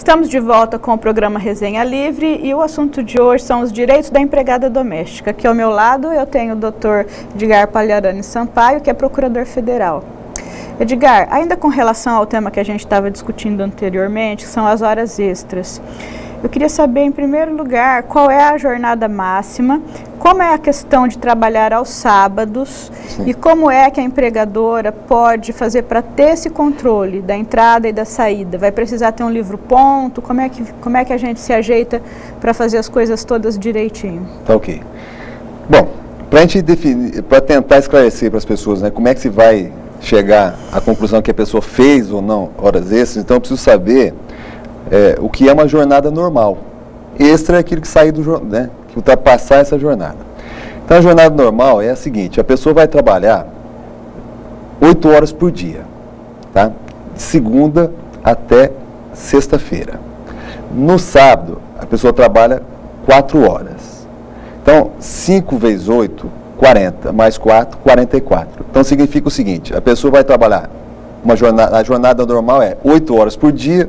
Estamos de volta com o programa Resenha Livre e o assunto de hoje são os direitos da empregada doméstica. Aqui ao meu lado eu tenho o Dr. Edgar Pagliarani Sampaio, que é procurador federal. Edgar, ainda com relação ao tema que a gente estava discutindo anteriormente, que são as horas extras, eu queria saber, em primeiro lugar, qual é a jornada máxima, como é a questão de trabalhar aos sábados. Sim. E como é que a empregadora pode fazer para ter esse controle da entrada e da saída? Vai precisar ter um livro-ponto? Como é que a gente se ajeita para fazer as coisas todas direitinho? Tá ok. Bom, para a gente definir, para tentar esclarecer para as pessoas, né, como é que se vai chegar à conclusão que a pessoa fez ou não horas extras, então eu preciso saber o que é uma jornada normal. Extra é aquilo que sai do, né, que ultrapassar essa jornada. Então a jornada normal é a seguinte: a pessoa vai trabalhar 8 horas por dia, tá? De segunda até sexta-feira. No sábado, a pessoa trabalha 4 horas. Então, 5 vezes 8, 40, mais 4, 44. Então significa o seguinte: a pessoa vai trabalhar a jornada normal é 8 horas por dia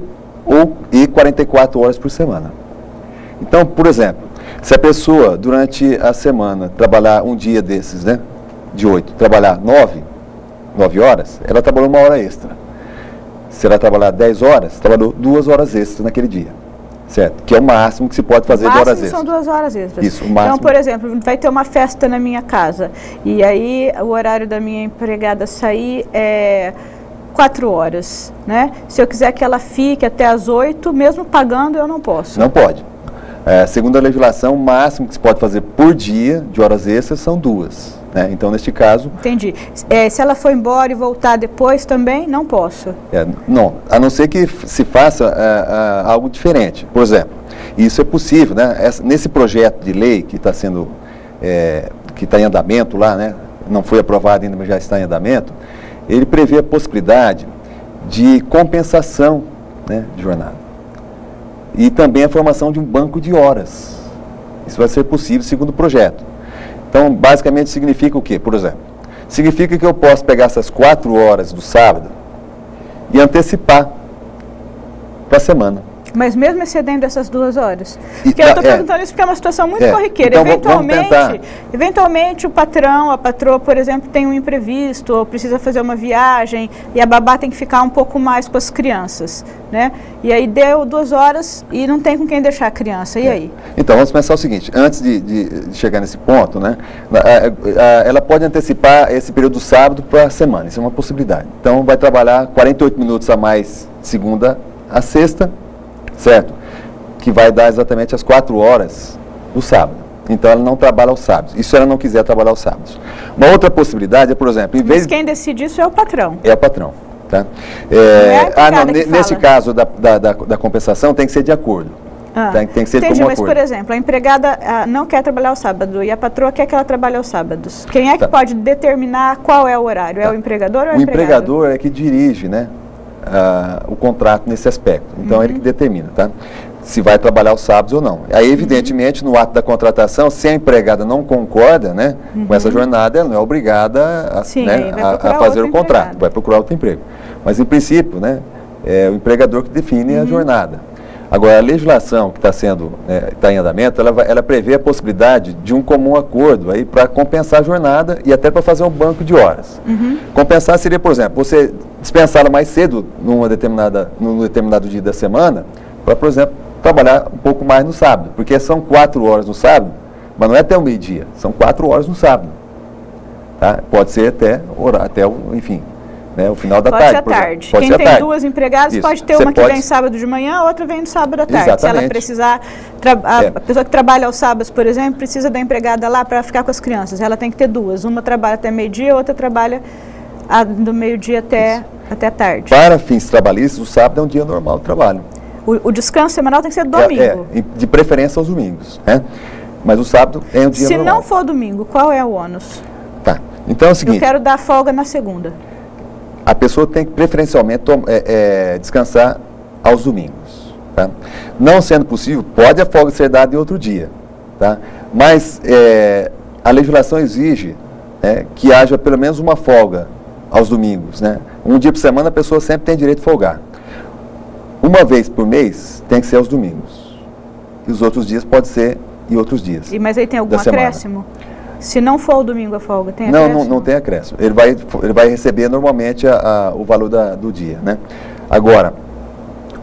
e 44 horas por semana. Então, por exemplo, se a pessoa durante a semana trabalhar um dia desses, né, de 8, trabalhar 9 horas, ela trabalhou 1 hora extra. Se ela trabalhar 10 horas, trabalhou 2 horas extras naquele dia. Certo? Que é o máximo que se pode fazer de horas extras. São 2 horas extras. Isso, o máximo. Então, por exemplo, vai ter uma festa na minha casa e aí o horário da minha empregada sair é 4 horas, né? Se eu quiser que ela fique até as 8, mesmo pagando, eu não posso. Não pode. Segundo a legislação, o máximo que se pode fazer por dia de horas extras são 2. Né? Então, neste caso... Entendi. Se ela for embora e voltar depois também, não posso? Não, a não ser que se faça algo diferente. Por exemplo, isso é possível, né? Nesse projeto de lei que está sendo, que está em andamento lá, né? Não foi aprovado ainda, mas já está em andamento, ele prevê a possibilidade de compensação, né, de jornada. E também a formação de um banco de horas. Isso vai ser possível segundo o projeto. Então, basicamente, significa o quê? Por exemplo, significa que eu posso pegar essas 4 horas do sábado e antecipar para a semana. Mas mesmo excedendo essas 2 horas? Porque eu estou perguntando isso porque é uma situação muito corriqueira. Então, eventualmente o patrão, a patroa, por exemplo, tem um imprevisto, ou precisa fazer uma viagem, e a babá tem que ficar um pouco mais com as crianças, né? E aí deu 2 horas e não tem com quem deixar a criança, e aí? Então, vamos pensar o seguinte: antes de chegar nesse ponto, né, ela pode antecipar esse período do sábado para a semana, isso é uma possibilidade. Então, vai trabalhar 48 minutos a mais segunda a sexta, certo? Que vai dar exatamente as 4 horas do sábado. Então, ela não trabalha aos sábados. E se ela não quiser trabalhar aos sábados? Uma outra possibilidade é, por exemplo... Mas quem decide isso é o patrão. É o patrão. Tá? Nesse caso da compensação, tem que ser de acordo. Tem que ser de comum acordo. Mas, por exemplo, a empregada não quer trabalhar ao sábado e a patroa quer que ela trabalhe aos sábados. Quem é que pode determinar qual é o horário? É o empregador ou é o empregado? O empregador é que dirige, né, o contrato nesse aspecto. Então, ele que determina, tá? Se vai trabalhar aos sábados ou não. Aí, evidentemente, no ato da contratação, se a empregada não concorda, né, com essa jornada, ela não é obrigada a fazer o contrato, vai procurar outro emprego. Mas, em princípio, né, é o empregador que define a jornada. Agora, a legislação que está em andamento, ela prevê a possibilidade de um comum acordo aí para compensar a jornada e até para fazer um banco de horas. Compensar seria, por exemplo, você dispensá-la mais cedo num determinado dia da semana para, por exemplo, trabalhar um pouco mais no sábado, porque são 4 horas no sábado, mas não é até o meio-dia, são 4 horas no sábado. Tá? Pode ser até enfim, né, o final da tarde. Pode ser à tarde. Quem tem 2 empregadas pode ter uma que vem sábado de manhã, outra vem no sábado à tarde. Exatamente. Se ela precisar, a pessoa que trabalha aos sábados, por exemplo, precisa da empregada lá para ficar com as crianças. Ela tem que ter 2. Uma trabalha até meio-dia, outra trabalha do meio-dia até a tarde. Para fins trabalhistas, o sábado é um dia normal de trabalho. O descanso semanal tem que ser domingo. De preferência aos domingos, né? Mas o sábado é um dia normal. Se não for domingo, qual é o ônus? Tá. Então é o seguinte... Eu quero dar folga na segunda. A pessoa tem que preferencialmente descansar aos domingos. Tá? Não sendo possível, pode a folga ser dada em outro dia. Tá? Mas a legislação exige que haja pelo menos uma folga aos domingos. Né? Um dia por semana a pessoa sempre tem direito de folgar. uma vez por mês tem que ser aos domingos. E os outros dias pode ser em outros dias. Mas aí tem algum acréscimo? Se não for o domingo a folga, tem acréscimo? Não tem acréscimo. Ele vai receber normalmente o valor do dia, né? Agora,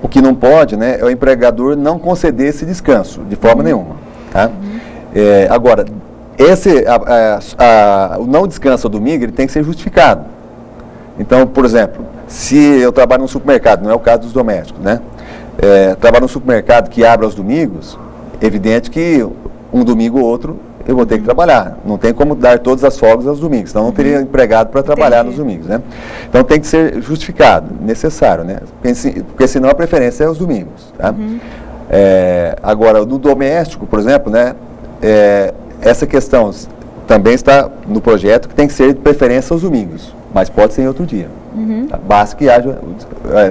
o que não pode, né, é o empregador não conceder esse descanso, de forma nenhuma. Tá? Agora, o não descanso ao domingo, ele tem que ser justificado. Então, por exemplo, se eu trabalho num supermercado, não é o caso dos domésticos, né? Trabalho num supermercado que abre aos domingos, é evidente que um domingo ou outro eu vou ter que trabalhar. Não tem como dar todas as folgas aos domingos, senão não teria empregado para trabalhar nos domingos, né? Então tem que ser justificado, necessário, né? Porque senão a preferência é os domingos, tá? Agora, no doméstico, por exemplo, né? Essa questão também está no projeto que tem que ser de preferência aos domingos, mas pode ser em outro dia. Tá? Basta que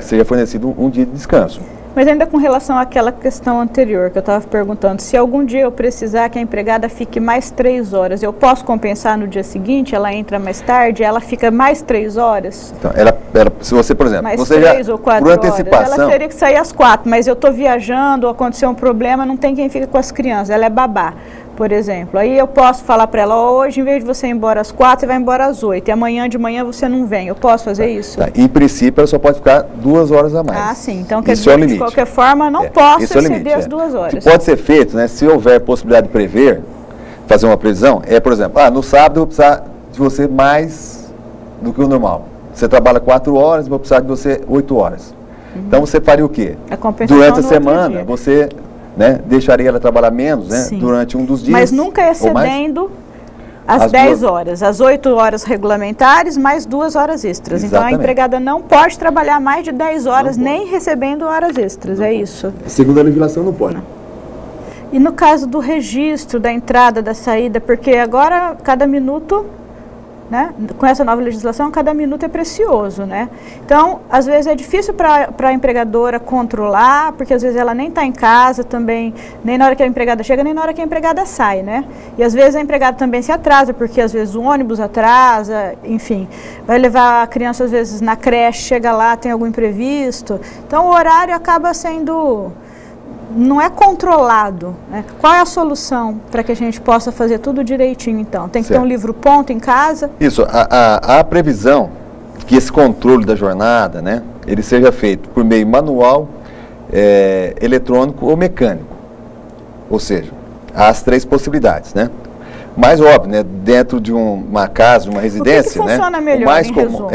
seja fornecido um dia de descanso. Mas ainda com relação àquela questão anterior que eu estava perguntando, se algum dia eu precisar que a empregada fique mais 3 horas, eu posso compensar no dia seguinte? Ela entra mais tarde, ela fica mais 3 horas? Então, se você, por exemplo, mais você 3 ou 4 por antecipação, horas, ela teria que sair às 4, mas eu estou viajando, aconteceu um problema, não tem quem fica com as crianças, ela é babá, por exemplo. Aí eu posso falar para ela, hoje em vez de você ir embora às 4, você vai embora às 8, e amanhã de manhã você não vem, eu posso fazer isso? Tá. Em princípio, ela só pode ficar 2 horas a mais. Ah, sim, então quer dizer que de qualquer forma não posso exceder as 2 horas. O que pode ser feito, né, se houver possibilidade de prever, fazer uma previsão, por exemplo, no sábado eu vou precisar de você mais do que o normal. Você trabalha 4 horas, eu vou precisar de você 8 horas. Então você faria o quê? Durante a semana, você... né, deixaria ela trabalhar menos, né, durante um dos dias. Mas nunca excedendo as 10 horas, as 8 horas regulamentares, mais 2 horas extras. Exatamente. Então a empregada não pode trabalhar mais de 10 horas, nem recebendo horas extras, é isso? Segundo a legislação, não pode. E no caso do registro, da entrada, da saída, porque agora cada minuto... né? Com essa nova legislação, cada minuto é precioso, né? Então, às vezes é difícil para a empregadora controlar, porque às vezes ela nem está em casa também, nem na hora que a empregada chega, nem na hora que a empregada sai, né? E às vezes a empregada também se atrasa, porque às vezes o ônibus atrasa, enfim, vai levar a criança às vezes na creche, chega lá, tem algum imprevisto. Então, o horário acaba sendo... não é controlado, né? Qual é a solução para que a gente possa fazer tudo direitinho, então? Tem que ter um livro-ponto em casa? Isso, a previsão que esse controle da jornada, né, ele seja feito por meio manual, eletrônico ou mecânico. Ou seja, há as 3 possibilidades, né? Mais óbvio, né, dentro de uma casa, de uma residência, o que funciona né, melhor, o mais comum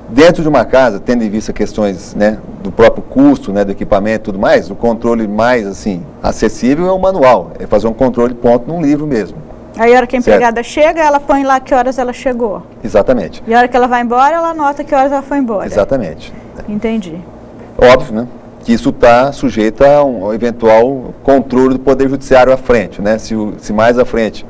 dentro de uma casa, tendo em vista questões, né, do próprio custo, né, do equipamento e tudo mais, o controle mais assim acessível é o manual, é fazer um controle ponto num livro mesmo. Aí a hora que a empregada chega, ela põe lá que horas ela chegou. Exatamente. E a hora que ela vai embora, ela anota que horas ela foi embora. Exatamente. Entendi. Óbvio, né, que isso está sujeito a um eventual controle do Poder Judiciário à frente, né, se mais à frente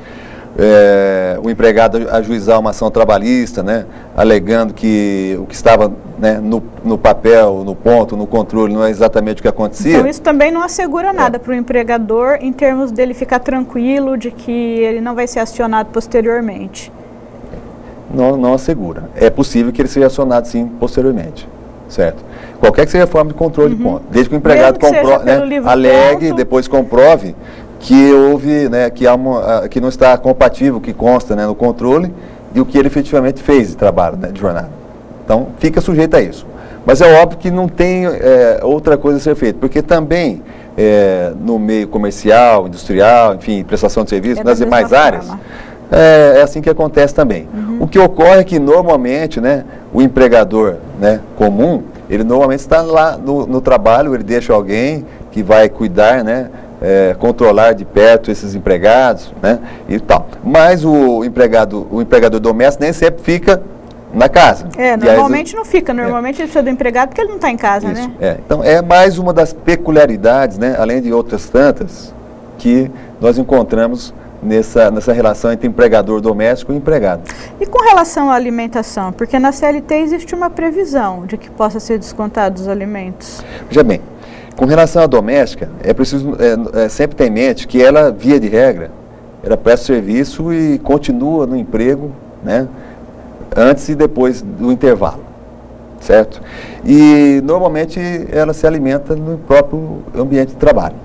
o empregado ajuizar uma ação trabalhista, né, alegando que o que estava, né, no papel, no ponto, no controle, não é exatamente o que acontecia. Então isso também não assegura nada para o empregador em termos dele ficar tranquilo de que ele não vai ser acionado posteriormente. Não assegura. É possível que ele seja acionado sim posteriormente, certo? Qualquer que seja a forma de controle de ponto, desde que o empregado alegue, depois comprove que houve, né, que não está compatível, que consta, né, no controle, e o que ele efetivamente fez de trabalho, né, de jornada. Então, fica sujeito a isso. Mas é óbvio que não tem outra coisa a ser feita, porque também no meio comercial, industrial, enfim, prestação de serviço, nas demais áreas, é assim que acontece também. O que ocorre é que normalmente, né, o empregador, né, comum, ele normalmente está lá no trabalho, ele deixa alguém que vai cuidar, né, controlar de perto esses empregados, né, e tal. Mas o empregador doméstico nem sempre fica na casa. Normalmente não fica, normalmente ele precisa do empregado porque ele não está em casa, isso, né? Então é mais uma das peculiaridades, né, além de outras tantas, que nós encontramos nessa relação entre empregador doméstico e empregado. E com relação à alimentação? Porque na CLT existe uma previsão de que possa ser descontado os alimentos. Veja bem, com relação à doméstica, é preciso sempre ter em mente que ela, via de regra, ela presta serviço e continua no emprego, né, antes e depois do intervalo, certo? E normalmente ela se alimenta no próprio ambiente de trabalho.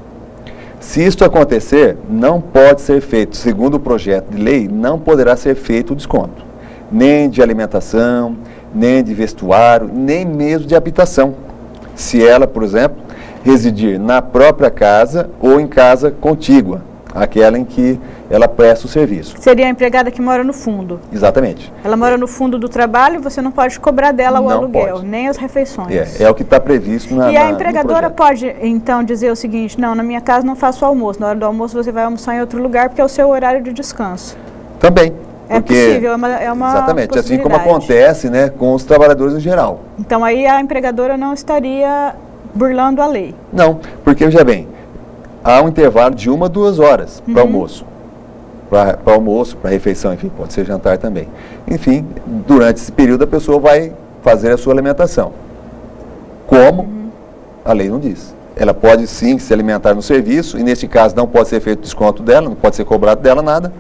Se isso acontecer, não pode ser feito, segundo o projeto de lei, não poderá ser feito o desconto, nem de alimentação, nem de vestuário, nem mesmo de habitação. Se ela, por exemplo, residir na própria casa ou em casa contígua, aquela em que ela presta o serviço. Seria a empregada que mora no fundo. Exatamente. Ela mora no fundo do trabalho, você não pode cobrar dela o aluguel, nem as refeições. É o que está previsto E a empregadora pode, então, dizer o seguinte, não, na minha casa não faço almoço, na hora do almoço você vai almoçar em outro lugar, porque é o seu horário de descanso. Também. É possível, é uma exatamente, assim como acontece, né, com os trabalhadores em geral. Então aí a empregadora não estaria burlando a lei. Não, porque, veja bem, há um intervalo de 1 a 2 horas para almoço. Para almoço, para refeição, enfim, pode ser jantar também. Enfim, durante esse período a pessoa vai fazer a sua alimentação. Como? A lei não diz. Ela pode sim se alimentar no serviço, e neste caso não pode ser feito desconto dela, não pode ser cobrado dela nada,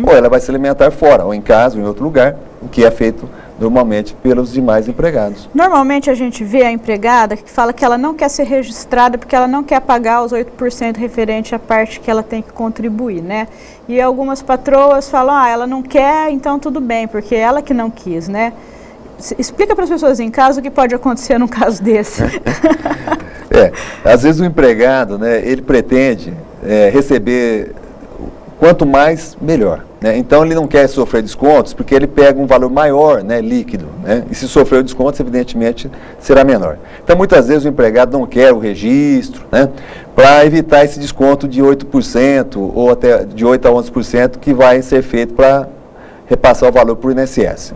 ou ela vai se alimentar fora, ou em casa, ou em outro lugar, o que é feito normalmente pelos demais empregados. Normalmente a gente vê a empregada que fala que ela não quer ser registrada porque ela não quer pagar os 8% referente à parte que ela tem que contribuir, né? E algumas patroas falam, ela não quer, então tudo bem, porque é ela que não quis, né? Explica para as pessoas em casa o que pode acontecer num caso desse. Às vezes o empregado, né, ele pretende receber quanto mais, melhor. Né? Então ele não quer sofrer descontos porque ele pega um valor maior, né, líquido. Né? E se sofrer descontos, evidentemente, será menor. Então muitas vezes o empregado não quer o registro, né, para evitar esse desconto de 8% ou até de 8% a 11% que vai ser feito para repassar o valor para o INSS.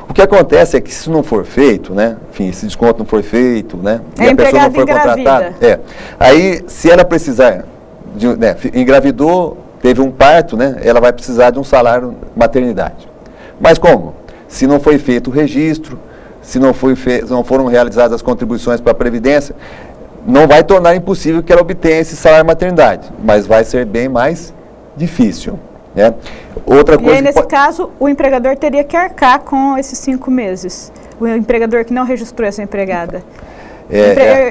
O que acontece é que se não for feito, né, enfim, esse desconto não for feito, né, e a pessoa não for contratada, aí se ela precisar, engravidou, teve um parto, né, ela vai precisar de um salário maternidade. Mas como? Se não foi feito o registro, se não foram realizadas as contribuições para a Previdência, não vai tornar impossível que ela obtenha esse salário maternidade, mas vai ser bem mais difícil. Né? Outra coisa, e aí, nesse caso, o empregador teria que arcar com esses 5 meses. O empregador que não registrou essa empregada.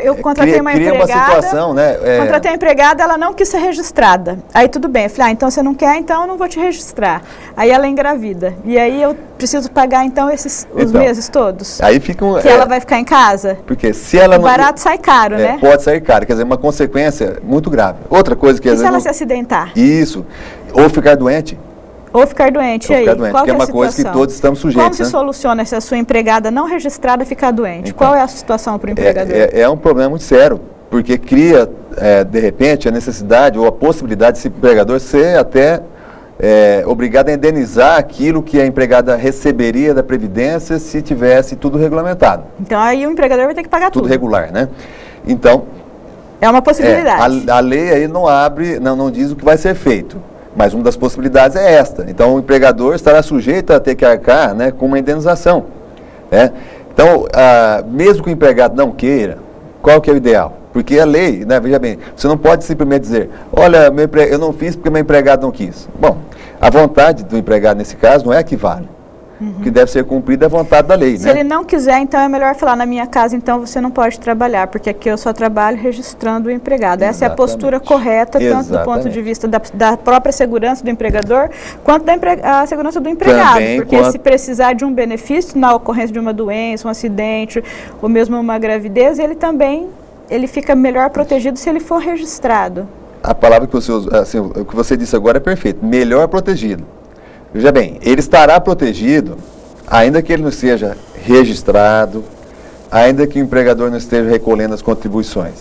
Eu contratei uma empregada, situação, né? Contratei a empregada, ela não quis ser registrada. Aí tudo bem, eu falei, então você não quer, então eu não vou te registrar. Aí ela é engravida. E aí eu preciso pagar, então, os meses todos? Aí fica que ela vai ficar em casa? Porque se ela o barato sai caro, né? Pode sair caro, quer dizer, uma consequência muito grave. Outra coisa que... E se ela se acidentar? Isso. Ou ficar doente. Ou ficar doente, aí? Qual que é uma coisa que todos estamos sujeitos. Como se soluciona se a sua empregada não registrada ficar doente? Então, qual é a situação para o empregador? É um problema muito sério, porque cria, de repente, a necessidade ou a possibilidade desse empregador ser até obrigado a indenizar aquilo que a empregada receberia da Previdência se tivesse tudo regulamentado. Então, aí o empregador vai ter que pagar tudo. Tudo regular, né? Então... É uma possibilidade. A lei aí não abre, não diz o que vai ser feito. Mas uma das possibilidades é esta. Então, o empregador estará sujeito a ter que arcar, né, com uma indenização. Né? Então, mesmo que o empregado não queira, qual que é o ideal? Porque a lei, né, veja bem, você não pode simplesmente dizer, olha, eu não fiz porque meu empregado não quis. Bom, a vontade do empregado nesse caso não é a que vale. O que deve ser cumprido é a vontade da lei. Se ele não quiser, então é melhor falar, na minha casa, então você não pode trabalhar, porque aqui eu só trabalho registrando o empregado. Essa é a postura correta, tanto do ponto de vista da própria segurança do empregador, quanto da segurança do empregado. Também, porque se precisar de um benefício na ocorrência de uma doença, um acidente, ou mesmo uma gravidez, ele fica melhor protegido se ele for registrado. A palavra que você usa, assim, o que você disse agora é perfeito, melhor protegido. Veja bem, ele estará protegido, ainda que ele não seja registrado, ainda que o empregador não esteja recolhendo as contribuições.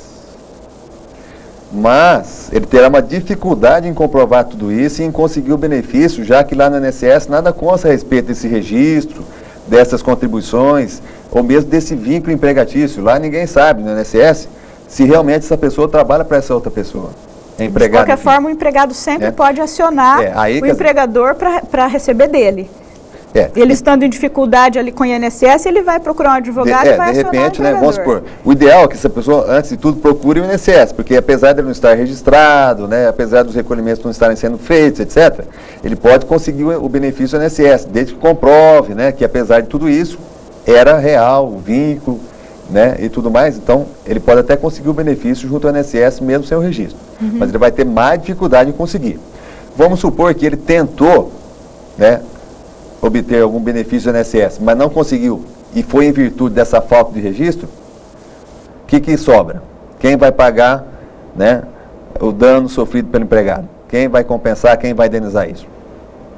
Mas ele terá uma dificuldade em comprovar tudo isso e em conseguir o benefício, já que lá no INSS nada consta a respeito desse registro, dessas contribuições, ou mesmo desse vínculo empregatício. Lá ninguém sabe no INSS se realmente essa pessoa trabalha para essa outra pessoa. De qualquer forma, o empregado sempre pode acionar o empregador para receber dele. Ele estando em dificuldade ali com o INSS, ele vai procurar um advogado e vai acionar o empregador. Né, vamos supor, o ideal é que essa pessoa, antes de tudo, procure o INSS, porque apesar de ele não estar registrado, né, apesar dos recolhimentos não estarem sendo feitos, etc., ele pode conseguir o benefício do INSS, desde que comprove, né, que apesar de tudo isso, era real, o vínculo, né, e tudo mais. Então, ele pode até conseguir o benefício junto ao INSS mesmo sem o registro. Mas ele vai ter mais dificuldade em conseguir. Vamos supor que ele tentou, né, obter algum benefício do INSS, mas não conseguiu, e foi em virtude dessa falta de registro, o que sobra? Quem vai pagar, né, o dano sofrido pelo empregado? Quem vai compensar, quem vai indenizar isso?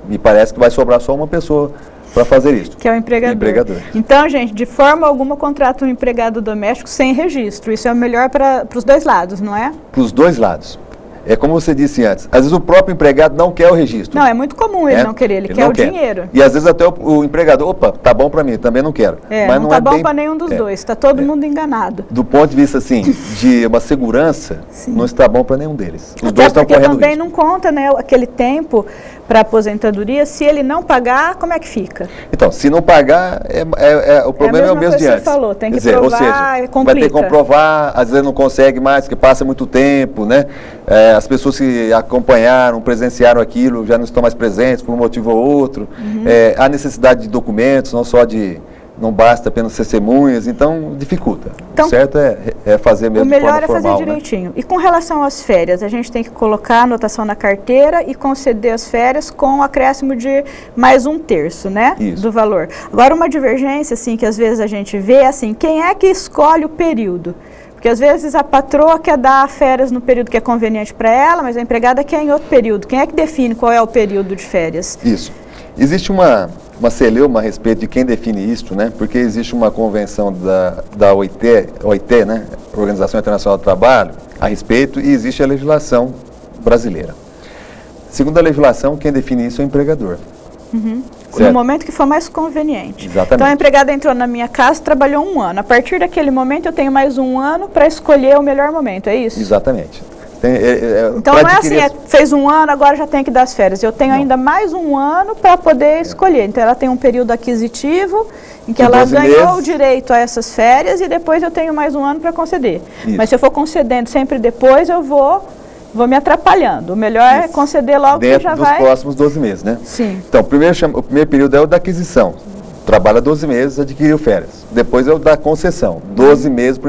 Me parece que vai sobrar só uma pessoa para fazer isso. Que é o empregador. Então, gente, de forma alguma contrata um empregado doméstico sem registro. Isso é o melhor para os dois lados, não é? Para os dois lados. É como você disse antes, às vezes o próprio empregado não quer o registro. Não, é muito comum ele não querer, ele quer o dinheiro. E às vezes até o empregador, opa, tá bom para mim, também não quero. Mas não tá bom para nenhum dos dois, está todo mundo enganado. Do ponto de vista, assim, de uma segurança, não está bom para nenhum deles. Os até dois estão correndo também risco. Não conta, né, aquele tempo para aposentadoria, se ele não pagar, como é que fica? Então, se não pagar, o problema é o mesmo de antes. Você falou, tem que dizer, provar, ou seja, complica. vai ter que comprovar, às vezes não consegue mais, porque passa muito tempo, né? As pessoas que acompanharam, presenciaram aquilo, já não estão mais presentes por um motivo ou outro. Há necessidade de documentos, não só de... Não basta apenas testemunhas, então dificulta. Então, o certo é fazer mesmo de forma formal. O melhor é fazer direitinho. Né? E com relação às férias, a gente tem que colocar a anotação na carteira e conceder as férias com o acréscimo de mais 1/3, né? Isso. Do valor. Agora, uma divergência, assim, que às vezes a gente vê, é assim, quem é que escolhe o período? Porque às vezes a patroa quer dar férias no período que é conveniente para ela, mas a empregada quer em outro período. Quem é que define qual é o período de férias? Isso. Existe uma celeuma a respeito de quem define isso, né? Porque existe uma convenção da OIT, né? Organização Internacional do Trabalho, a respeito, e existe a legislação brasileira. Segundo a legislação, quem define isso é o empregador. No momento que for mais conveniente. Exatamente. Então a empregada entrou na minha casa, trabalhou 1 ano. A partir daquele momento eu tenho mais 1 ano para escolher o melhor momento, é isso? Exatamente. Então não é assim, fez 1 ano, agora já tem que dar as férias. Eu tenho ainda mais 1 ano para poder escolher. Então ela tem um período aquisitivo em que ela ganhou o direito a essas férias e depois eu tenho mais 1 ano para conceder. Isso. Mas se eu for concedendo sempre depois, eu vou me atrapalhando. O melhor é conceder logo que já vai... Dentro dos próximos 12 meses, né? Sim. Então, o primeiro período é o da aquisição. Trabalha 12 meses, adquiriu férias. Depois é o da concessão. 12 meses,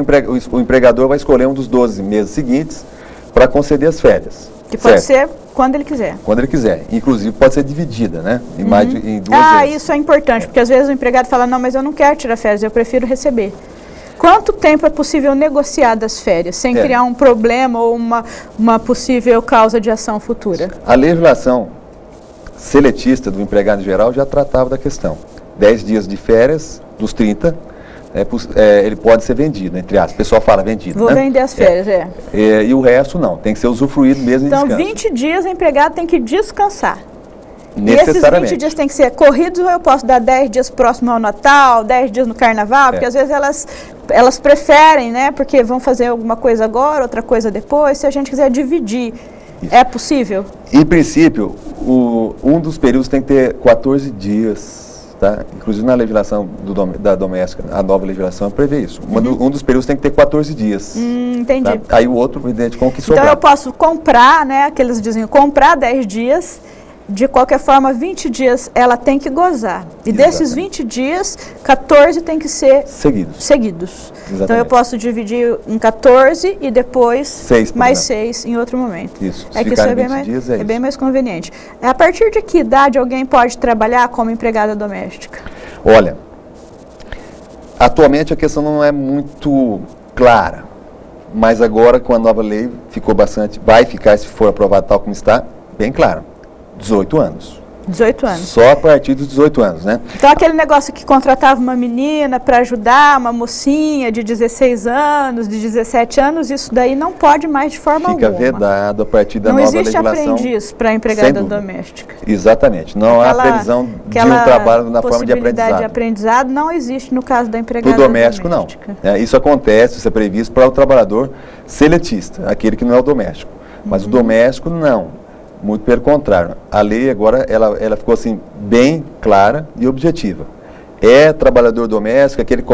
o empregador vai escolher um dos 12 meses seguintes para conceder as férias. Que pode ser quando ele quiser. Quando ele quiser. Inclusive pode ser dividida, né? Em em 2 vezes. Isso é importante, porque às vezes o empregado fala, não, mas eu não quero tirar férias, eu prefiro receber. Quanto tempo é possível negociar das férias, sem criar um problema ou uma possível causa de ação futura? A legislação seletista do empregado em geral já tratava da questão. 10 dias de férias, dos 30, ele pode ser vendido, entre aspas. O pessoal fala vendido, Vou vender as férias, e o resto não, tem que ser usufruído mesmo em descanso. Então, 20 dias o empregado tem que descansar. Necessariamente. E esses 20 dias têm que ser corridos ou eu posso dar 10 dias próximo ao Natal, 10 dias no Carnaval? Porque às vezes elas preferem, né? Porque vão fazer alguma coisa agora, outra coisa depois. Se a gente quiser dividir, é possível? Em princípio, um dos períodos tem que ter 14 dias. Tá? Inclusive na legislação da doméstica, a nova legislação prevê isso. Um dos períodos tem que ter 14 dias. Entendi. Tá? Aí o outro, evidente, com o que sobrar. Então eu posso comprar, né? Aqueles diziam, comprar 10 dias, de qualquer forma 20 dias ela tem que gozar. E desses 20 dias, 14 tem que ser seguidos. Então eu posso dividir em 14 e depois mais 6 em outro momento. Isso. É que isso é bem mais conveniente. A partir de que idade alguém pode trabalhar como empregada doméstica? Olha, atualmente a questão não é muito clara, mas agora com a nova lei vai ficar, se for aprovado tal como está, bem claro. 18 anos. 18 anos. Só a partir dos 18 anos, né? Então aquele negócio que contratava uma menina para ajudar, uma mocinha de 16 anos, de 17 anos, isso daí não pode mais de forma alguma. Fica vedado a partir da nova legislação. Não existe aprendiz para empregada doméstica. Exatamente. Não há previsão de um trabalho na forma de aprendizado. Possibilidade de aprendizado não existe no caso da empregada doméstica. Para o doméstico, não. Isso acontece, isso é previsto para o trabalhador seletista, aquele que não é o doméstico. Mas o doméstico, não. Muito pelo contrário, a lei agora ela ficou assim bem clara e objetiva. É trabalhador doméstico, aquele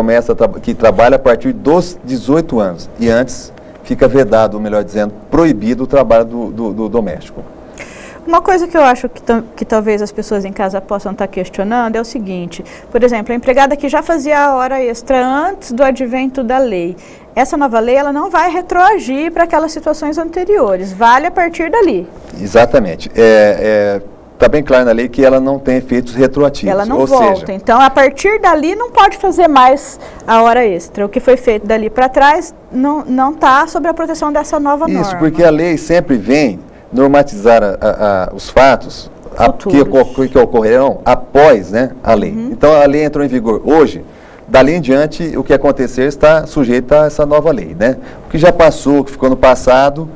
que trabalha a partir dos 18 anos e antes fica vedado, ou melhor dizendo, proibido o trabalho do doméstico. Uma coisa que eu acho que talvez as pessoas em casa possam estar questionando é o seguinte, por exemplo, a empregada que já fazia a hora extra antes do advento da lei, essa nova lei ela não vai retroagir para aquelas situações anteriores, vale a partir dali. Exatamente. Está bem claro na lei que ela não tem efeitos retroativos. Ela não volta. Então, a partir dali, não pode fazer mais a hora extra. O que foi feito dali para trás não está sob a proteção dessa nova norma. Isso, porque a lei sempre vem normatizar os fatos que ocorrerão após, né, a lei. Então, a lei entrou em vigor hoje. Dali em diante, o que acontecer está sujeito a essa nova lei, né? O que já passou, o que ficou no passado,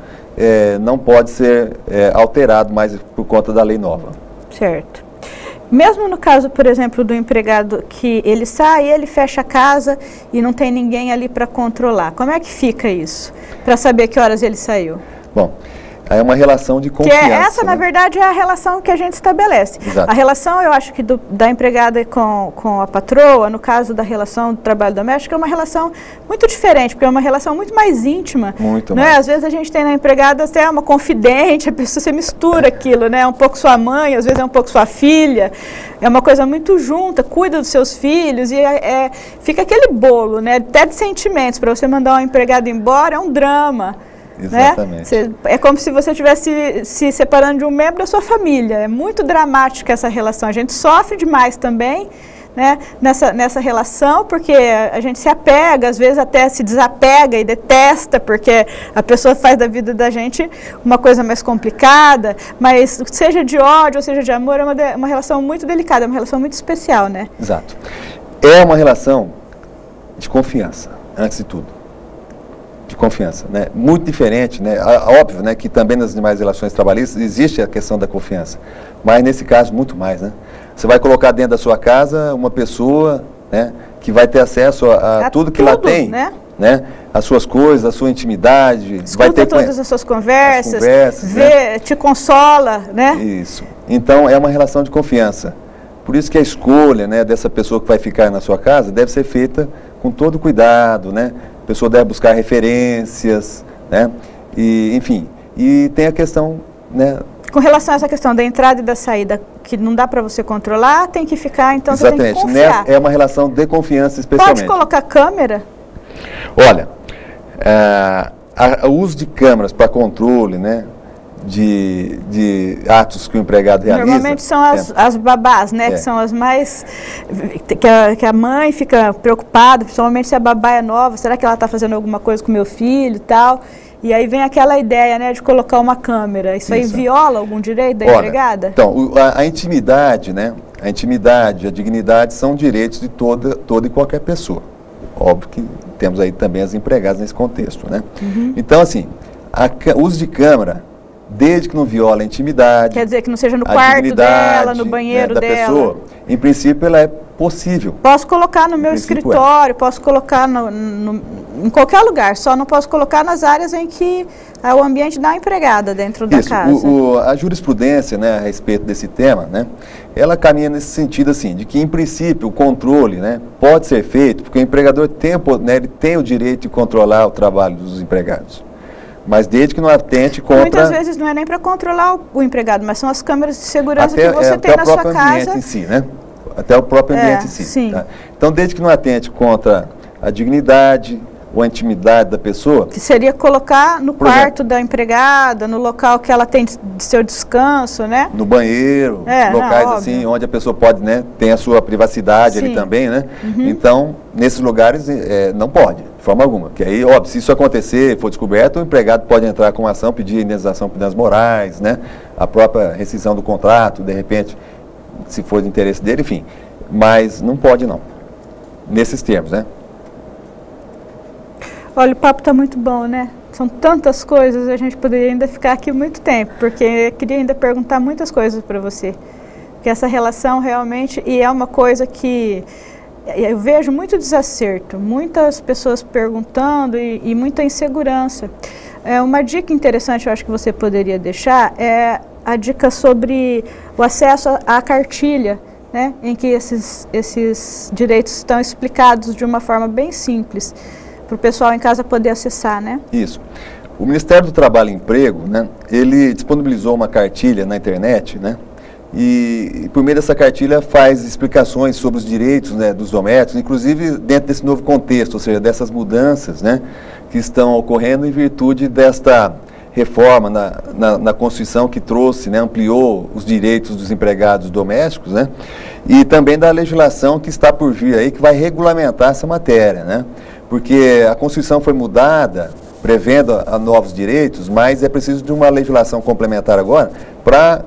não pode ser alterado mais por conta da lei nova. Certo. Mesmo no caso, por exemplo, do empregado que ele sai, ele fecha a casa e não tem ninguém ali para controlar. Como é que fica isso? Para saber que horas ele saiu? Bom, é uma relação de confiança. Essa, na verdade, é a relação que a gente estabelece. Exato. A relação, eu acho que da empregada com a patroa, no caso da relação do trabalho doméstico, é uma relação muito diferente, porque é uma relação muito mais íntima. Muito né? mais. Às vezes a gente tem na empregada até uma confidente, a pessoa, você mistura aquilo, né? Um pouco sua mãe, às vezes é um pouco sua filha. É uma coisa muito junta, cuida dos seus filhos e fica aquele bolo, né? Até de sentimentos. Para você mandar uma empregada embora é um drama. Exatamente. Né? É como se você estivesse se separando de um membro da sua família. É muito dramática essa relação. A gente sofre demais também, né, nessa relação, porque a gente se apega, às vezes até se desapega e detesta, porque a pessoa faz da vida da gente uma coisa mais complicada, mas seja de ódio ou seja de amor, é uma relação muito delicada, é uma relação muito especial, né? Exato. É uma relação de confiança, antes de tudo. De confiança, né? Muito diferente, né? Óbvio, né, que também nas demais relações trabalhistas existe a questão da confiança, mas nesse caso muito mais, né? Você vai colocar dentro da sua casa uma pessoa, né, que vai ter acesso a tudo que ela tem, né? As suas coisas, a sua intimidade, escuta vai ter todas as suas conversas, vê, né? Te consola, né? Isso. Então é uma relação de confiança. Por isso que a escolha, né, dessa pessoa que vai ficar na sua casa deve ser feita com todo cuidado, né? A pessoa deve buscar referências, né? E, enfim, e tem a questão, né? Com relação a essa questão da entrada e da saída, que não dá para você controlar, tem que ficar, então exatamente. Você tem que confiar. É uma relação de confiança especialmente. Pode colocar câmera? Olha, o uso de câmeras para controle, né, de atos que o empregado realiza. Normalmente são as babás, né, que são as mais, que a mãe fica preocupada, principalmente se a babá é nova, será que ela está fazendo alguma coisa com o meu filho e tal? E aí vem aquela ideia, né, de colocar uma câmera. Isso aí viola algum direito da empregada? Então, a intimidade, né, a dignidade são direitos de toda e qualquer pessoa. Óbvio que temos aí também as empregadas nesse contexto, né? Então, assim, o uso de câmera, desde que não viola a intimidade... Quer dizer, que não seja no quarto dela, no banheiro da dela. Pessoa, em princípio, ela é possível. Posso colocar no meu escritório, posso colocar em qualquer lugar, só não posso colocar nas áreas em que é o ambiente da empregada dentro da casa. A jurisprudência, né, a respeito desse tema, né, ela caminha nesse sentido assim, de que em princípio o controle, né, pode ser feito, porque o empregador ele tem o direito de controlar o trabalho dos empregados. Mas desde que não atente contra... Muitas vezes não é nem para controlar o empregado, mas são as câmeras de segurança que você tem na sua casa. Até o próprio ambiente em si, né? Até o próprio ambiente em si. Sim. Tá? Então, desde que não atente contra a dignidade ou a intimidade da pessoa... Que seria colocar no quarto da empregada, no local que ela tem de seu descanso, né? No banheiro, locais assim, onde a pessoa pode, né, ter a sua privacidade ali também, né? Então, nesses lugares não pode, de forma alguma. Que aí, óbvio, se isso acontecer, for descoberto, o empregado pode entrar com ação, pedir indenização por danos morais, né? A própria rescisão do contrato, de repente, se for de interesse dele, enfim. Mas não pode não, nesses termos, né? Olha, o papo está muito bom, né? São tantas coisas, a gente poderia ainda ficar aqui muito tempo, porque eu queria ainda perguntar muitas coisas para você. Porque essa relação realmente, e é uma coisa que eu vejo muito desacerto, muitas pessoas perguntando e muita insegurança. Uma dica interessante, eu acho que você poderia deixar, é a dica sobre o acesso à cartilha, né? Em que esses direitos estão explicados de uma forma bem simples, para o pessoal em casa poder acessar, né? Isso. O Ministério do Trabalho e Emprego, né, ele disponibilizou uma cartilha na internet, né, e por meio dessa cartilha faz explicações sobre os direitos, né, dos domésticos, inclusive dentro desse novo contexto, ou seja, dessas mudanças, né, que estão ocorrendo em virtude desta reforma na Constituição que trouxe, né, ampliou os direitos dos empregados domésticos, né, e também da legislação que está por vir aí, que vai regulamentar essa matéria, né, porque a Constituição foi mudada, prevendo a novos direitos, mas é preciso de uma legislação complementar agora para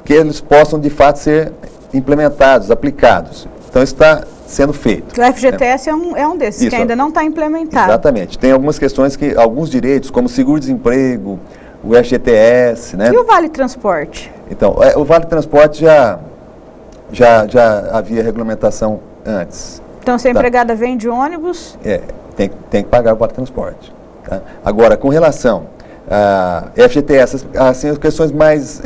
que eles possam, de fato, ser implementados, aplicados. Então, isso está sendo feito. O FGTS é um desses, que ainda não está implementado. Exatamente. Tem algumas questões que, alguns direitos, como seguro-desemprego, o FGTS, né? E o Vale Transporte? Então, o Vale Transporte já havia regulamentação antes. Então, se a empregada vem de ônibus... Tem que pagar o Vale Transporte. Tá? Agora, com relação a FGTS, assim, as questões mais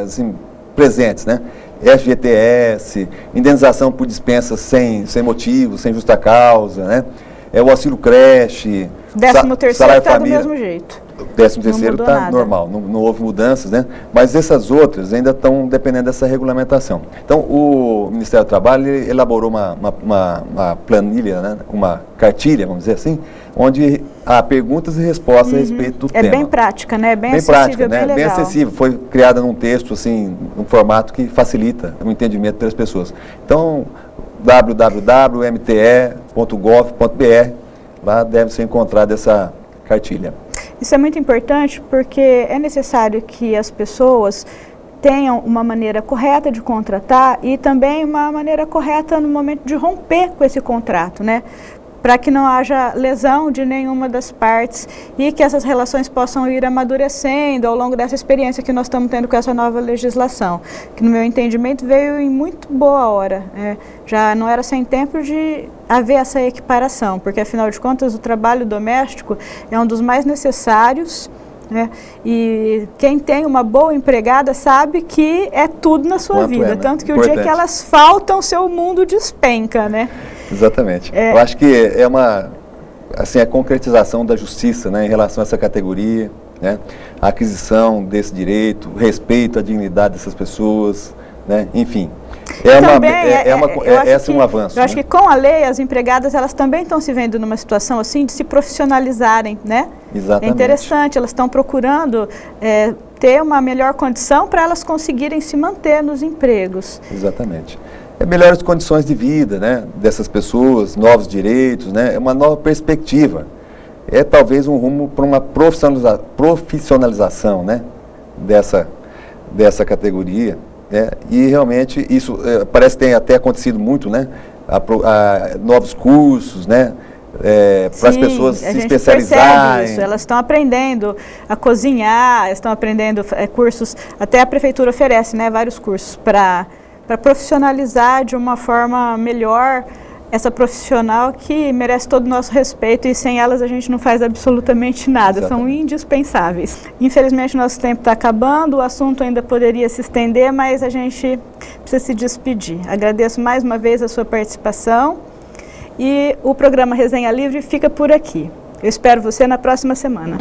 assim, presentes, né? FGTS, indenização por dispensa sem motivo, sem justa causa, né? O auxílio creche, 13º está do mesmo jeito. O 13º está normal, não houve mudanças, né? Mas essas outras ainda estão dependendo dessa regulamentação. Então, o Ministério do Trabalho elaborou uma planilha, né? Uma cartilha, vamos dizer assim, onde há perguntas e respostas a respeito do tema. É bem prática, né? Bem acessível, prática, né? Bem legal. Bem acessível. Foi criada num texto, assim, num formato que facilita o entendimento pelas pessoas. Então, www.mte.gov.br, lá deve ser encontrada essa cartilha. Isso é muito importante porque é necessário que as pessoas tenham uma maneira correta de contratar e também uma maneira correta no momento de romper com esse contrato, né? Para que não haja lesão de nenhuma das partes e que essas relações possam ir amadurecendo ao longo dessa experiência que nós estamos tendo com essa nova legislação, que no meu entendimento veio em muito boa hora. Já não era sem tempo de haver essa equiparação, porque afinal de contas o trabalho doméstico é um dos mais necessários, né? E quem tem uma boa empregada sabe que é tudo na sua vida, né? Tanto que o dia que elas faltam, seu mundo despenca, né? Exatamente. Eu acho que é a concretização da justiça, né, em relação a essa categoria, né, a aquisição desse direito, o respeito à dignidade dessas pessoas, né, enfim. Esse é um avanço. Eu acho que com a lei, as empregadas, elas também estão se vendo numa situação assim de se profissionalizarem, né? Exatamente. É interessante, elas estão procurando ter uma melhor condição para elas conseguirem se manter nos empregos. Exatamente. Melhores condições de vida, né, dessas pessoas, novos direitos, né, uma nova perspectiva. É talvez um rumo para uma profissionalização, né, dessa categoria, né, e realmente isso parece que tem até acontecido muito, né, novos cursos, né, para as pessoas se especializarem. Isso. Elas estão aprendendo a cozinhar, estão aprendendo cursos, até a prefeitura oferece, né, vários cursos para profissionalizar de uma forma melhor essa profissional que merece todo o nosso respeito e sem elas a gente não faz absolutamente nada. Exatamente. São indispensáveis. Infelizmente nosso tempo está acabando, o assunto ainda poderia se estender, mas a gente precisa se despedir. Agradeço mais uma vez a sua participação e o programa Resenha Livre fica por aqui. Eu espero você na próxima semana.